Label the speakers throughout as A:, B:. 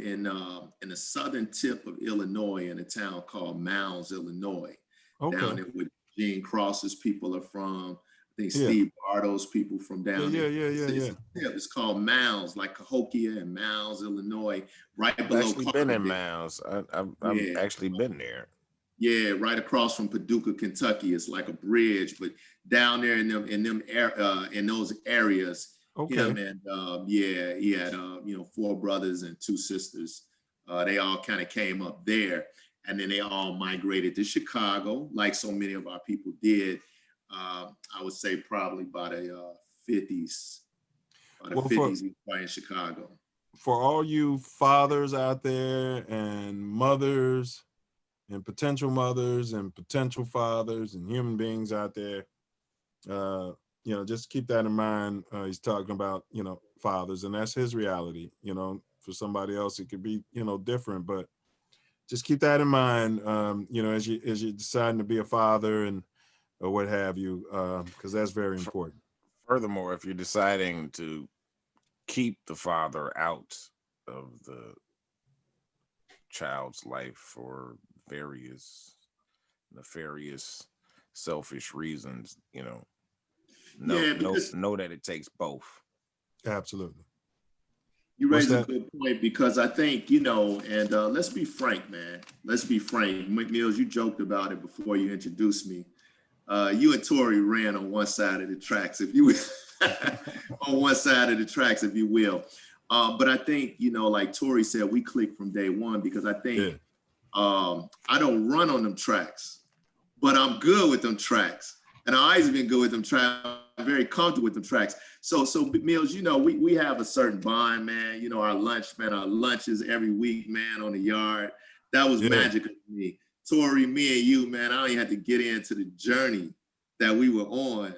A: in the southern tip of Illinois in a town called Milz, Illinois, down
B: Okay.
A: there where Gene Cross's people are from. I think
B: Yeah.
A: Steve Bardo's people from
B: Yeah.
A: down
B: Yeah.
A: there.
B: Yeah. Yeah.
A: It's
B: Yeah.
A: a tip. It's called Milz, like Cahokia and Milz, Illinois, right
C: I've
A: below
C: actually been in
A: Carterville.
C: Miles. I've
A: Yeah,
C: actually been there.
A: yeah, right across from Paducah, Kentucky. It's like a bridge, but down there in those areas,
B: Okay.
A: him and yeah, he had four brothers and two sisters. They all kind of came up there, and then they all migrated to Chicago, like so many of our people did. I would say probably by the 50s, by the
B: Well, for
A: 50s, he was in Chicago.
B: for all you fathers out there and mothers and potential fathers and human beings out there, just keep that in mind. He's talking about, fathers, and that's his reality. For somebody else, it could be, different, but just keep that in mind, as you're deciding to be a father and or what have you, because that's very important.
C: Furthermore, if you're deciding to keep the father out of the child's life for various nefarious, selfish reasons, know that it takes both.
B: Absolutely.
A: You
B: What's
A: raise a
B: that?
A: good point, because I think, and let's be frank, man. Let's be frank. Milz, you joked about it before you introduced me. You and Torry ran on one side of the tracks, if you will. On one side of the tracks, if you will. But I think, like Torry said, we clicked from day one, because I think I don't run on them tracks, but I'm good with them tracks. And I always been good with them tracks. I'm very comfortable with them tracks. So Milz, we have a certain bond, man. Our lunches every week, man, on the yard. That was magical to me. Torry, me and you, man, I don't even have to get into the journey that we were on.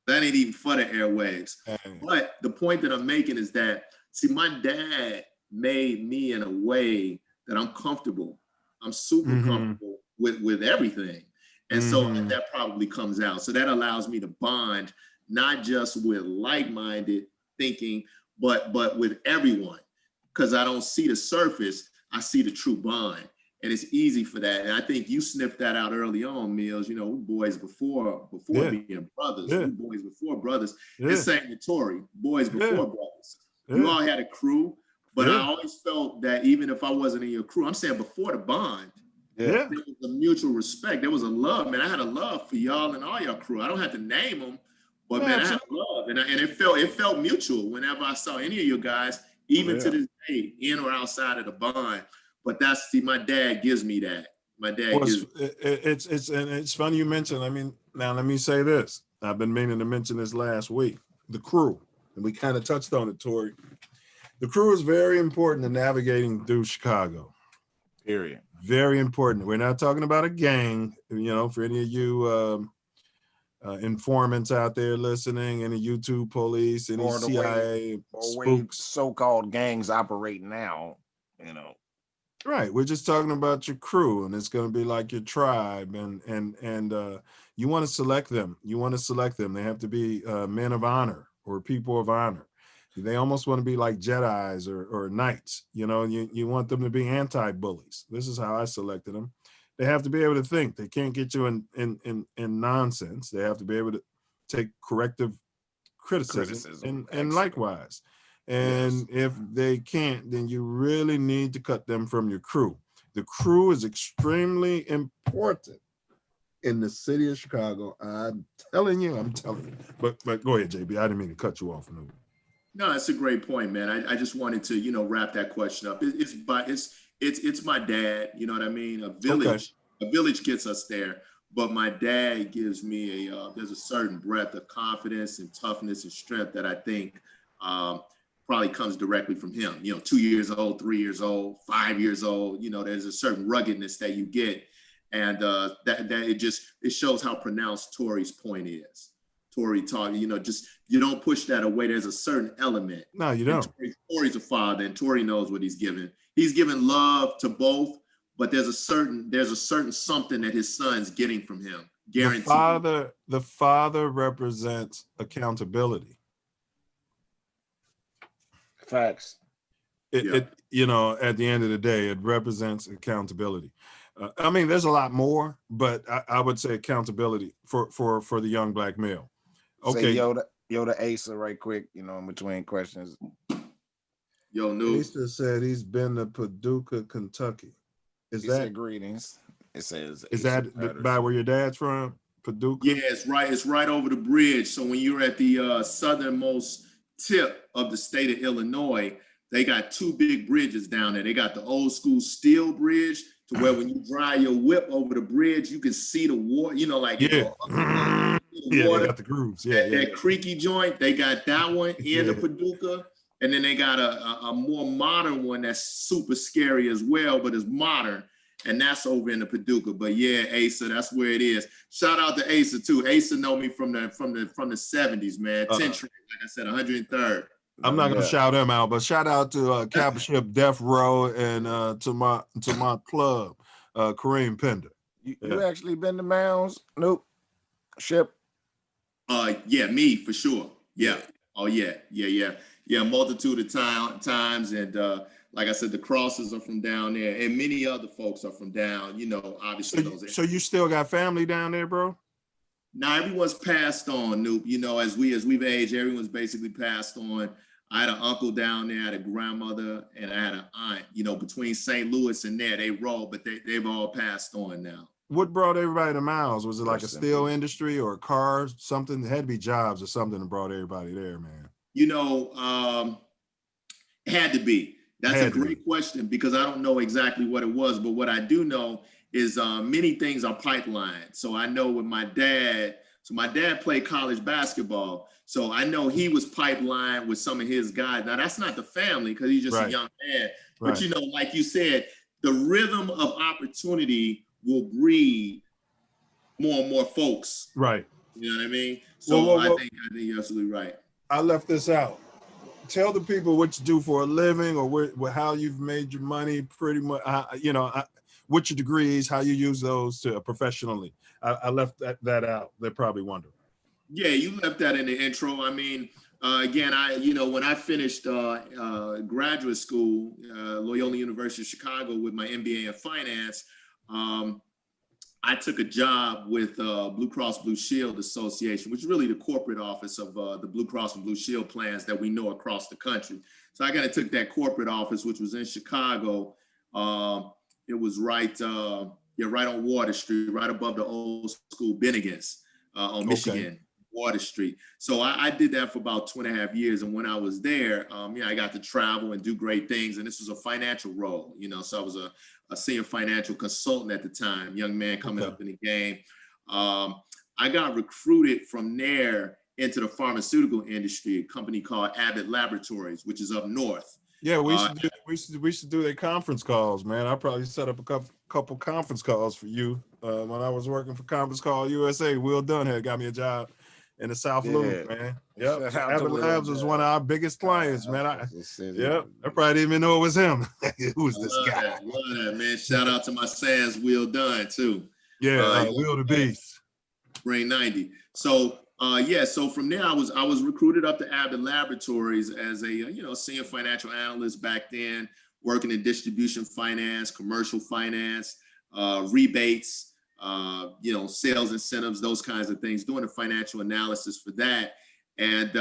A: That ain't even for the airwaves. But the point that I'm making is that, see, my dad made me in a way that I'm comfortable. I'm super comfortable with everything. And so that probably comes out. So that allows me to bond, not just with like-minded thinking, but with everyone. Because I don't see the surface, I see the true bond. And it's easy for that. And I think you sniffed that out early on, Milz. We boys before being brothers. We boys before brothers. It's same with Torry, boys before brothers. You all had a crew, but I always felt that even if I wasn't in your crew, I'm saying before the bond, there was a mutual respect. There was a love, man. I had a love for y'all and all your crew. I don't have to name them, but man, I had love, and it felt mutual whenever I saw any of you guys, even to this day, in or outside of the bond. But my dad gives me that. My dad gives.
B: It's funny you mentioned. I mean, now let me say this. I've been meaning to mention this last week. The crew, and we kind of touched on it, Torry. The crew is very important in navigating through Chicago.
C: Period.
B: Very important. We're not talking about a gang. For any of you informants out there listening, any YouTube police, any CIA spooks,
C: so-called gangs operate now.
B: Right. We're just talking about your crew, and it's going to be like your tribe, and you want to select them. They have to be men of honor or people of honor. They almost want to be like Jedis or knights. You want them to be anti-bullies. This is how I selected them. They have to be able to think. They can't get you in nonsense. They have to be able to take corrective criticism. And likewise. And if they can't, then you really need to cut them from your crew. The crew is extremely important in the city of Chicago. I'm telling you. But go ahead, JB. I didn't mean to cut you off.
A: No, that's a great point, man. I just wanted to, wrap that question up. It's my dad. You know what I mean? A village gets us there. But my dad gives me there's a certain breadth of confidence and toughness and strength that I think probably comes directly from him. 2 years old, 3 years old, 5 years old, there's a certain ruggedness that you get. And that it shows how pronounced Torry's point is. Torry talking, you don't push that away. There's a certain element.
B: No, you don't.
A: Torry's a father, and Torry knows what he's giving. He's giving love to both, but there's a certain something that his son's getting from him. Guaranteed.
B: The father represents accountability.
C: Facts.
B: it you know, at the end of the day, it represents accountability. I mean, there's a lot more, but I would say accountability for the young black male. Okay.
C: Say yo to Asa right quick, you know, in between questions.
A: Yo, Noob.
B: Asa said he's been to Paducah, Kentucky. He said
C: greetings. It says,
B: is that by where your dad's from? Paducah?
A: Yeah, it's right. It's right over the bridge. So when you're at the southernmost tip of the state of Illinois, they got two big bridges down there. They got the old school steel bridge to where when you drive your whip over the bridge, you can see the water, you know, like,
B: yeah.
A: They
B: got the grooves.
A: That creaky joint, they got that one in the Paducah. And then they got a more modern one that's super scary as well, but it's modern. And that's over in the Paducah. But yeah, Asa, that's where it is. Shout out to Asa too. Asa know me from the 70s, man. 10 train, like I said, 103rd.
B: I'm not gonna shout him out, but shout out to Kappa Ship Death Row and to my plug, Kareem Pender.
C: You actually been to Mounds? Nope. Ship?
A: Yeah, me for sure. Yeah. Oh yeah. Yeah, multitude of times. And like I said, the Crosses are from down there, and many other folks are from down, you know, obviously.
B: So you still got family down there, bro?
A: Now everyone's passed on, Noop. You know, as we've aged, everyone's basically passed on. I had an uncle down there, I had a grandmother, and I had an aunt. You know, between St. Louis and there, they roll, but they've all passed on now.
B: What brought everybody to Miles? Was it like a steel industry or cars? Something? It had to be jobs or something that brought everybody there, man.
A: You know, it had to be. That's a great question because I don't know exactly what it was, but what I do know is many things are pipelined. So I know with my dad, my dad played college basketball. So I know he was pipelined with some of his guys. Now that's not the family because he's just a young man. But you know, like you said, the rhythm of opportunity will breed more and more folks.
B: Right.
A: You know what I mean? So I think you're absolutely right.
B: I left this out. Tell the people what you do for a living or how you've made your money pretty much, you know, what your degrees, how you use those to professionally. I left that out. They're probably wondering. Yeah,
A: you left that in the intro. I mean, again, when I finished graduate school, Loyola University of Chicago with my MBA in finance, I took a job with Blue Cross Blue Shield Association, which is really the corporate office of the Blue Cross and Blue Shield plans that we know across the country. So I kind of took that corporate office, which was in Chicago. It was right on Water Street, right above the old school Bennigan's on Michigan, Water Street. So I did that for about 2.5 years. And when I was there, I got to travel and do great things. And this was a financial role, you know, so I was a senior financial consultant at the time, young man coming up in the game. I got recruited from there into the pharmaceutical industry, a company called Abbott Laboratories, which is up north.
B: Yeah, we should do their conference calls, man. I probably set up a couple conference calls for you when I was working for Conference Call USA. Will Dunn had got me a job in the South Loop, man. Yep, Abbott Labs was one of our biggest clients, man. I probably didn't even know it was him. Who's this guy?
A: Love that, man. Shout out to my Sans Will Dunn too.
B: Yeah, Will the Beast.
A: Brain 90. So so from there I was recruited up to Abbott Laboratories as a senior financial analyst back then, working in distribution finance, commercial finance, rebates, sales incentives, those kinds of things, doing the financial analysis for that. And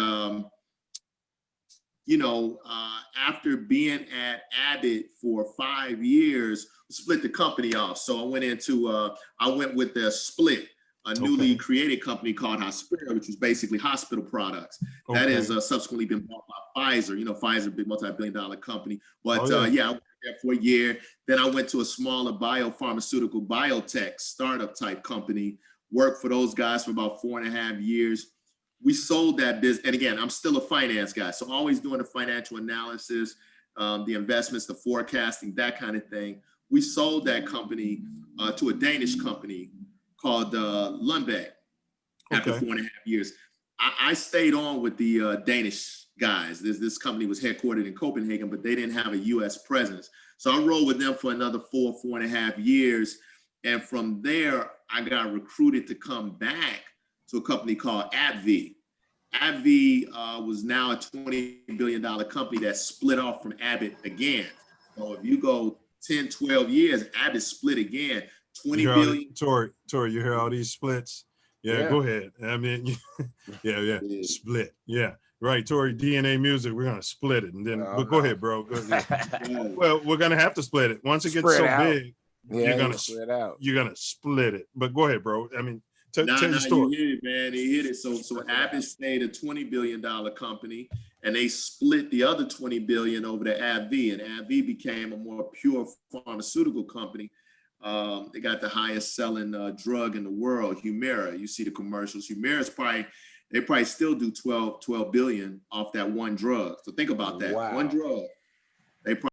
A: after being at Abbott for 5 years, split the company off. So I went with the split. A newly created company called Hospira, which was basically hospital products. That has subsequently been bought by Pfizer. You know, Pfizer, big multi-billion-dollar company. But I worked there for a year. Then I went to a smaller biopharmaceutical biotech startup type company. Worked for those guys for about 4.5 years. We sold that business. And again, I'm still a finance guy, so always doing the financial analysis, the investments, the forecasting, that kind of thing. We sold that company to a Danish company called Lundbeck after 4.5 years. I stayed on with the Danish guys. This company was headquartered in Copenhagen, but they didn't have a US presence. So I rolled with them for another 4.5 years. And from there, I got recruited to come back to a company called AbbVie. AbbVie was now a $20 billion company that split off from Abbott again. So if you go 10, 12 years, Abbott split again, 20 billion.
B: Tory, you hear all these splits? Yeah,
C: Yeah.
B: go ahead. I mean, yeah, split. Yeah, right. Tory, DNA music, we're gonna split it, and then.
C: Oh,
B: But go
C: no.
B: ahead, bro. Go ahead.
A: Yeah.
B: Well, we're gonna have to split it once it gets
C: Spread
B: so
C: out.
B: big.
C: Yeah,
B: you're gonna
C: spread out.
B: You're gonna split it. But go ahead, bro. I mean, tell your
A: You
B: story.
A: hit it, man. They hit it. So Abbott stayed a $20 billion company, and they split the other 20 billion over to AbbVie, and AbbVie became a more pure pharmaceutical company. They got the highest selling drug in the world, Humira. You see the commercials. Humira's they probably still do 12 billion off that one drug. So think about that.
C: Wow.
A: One drug. They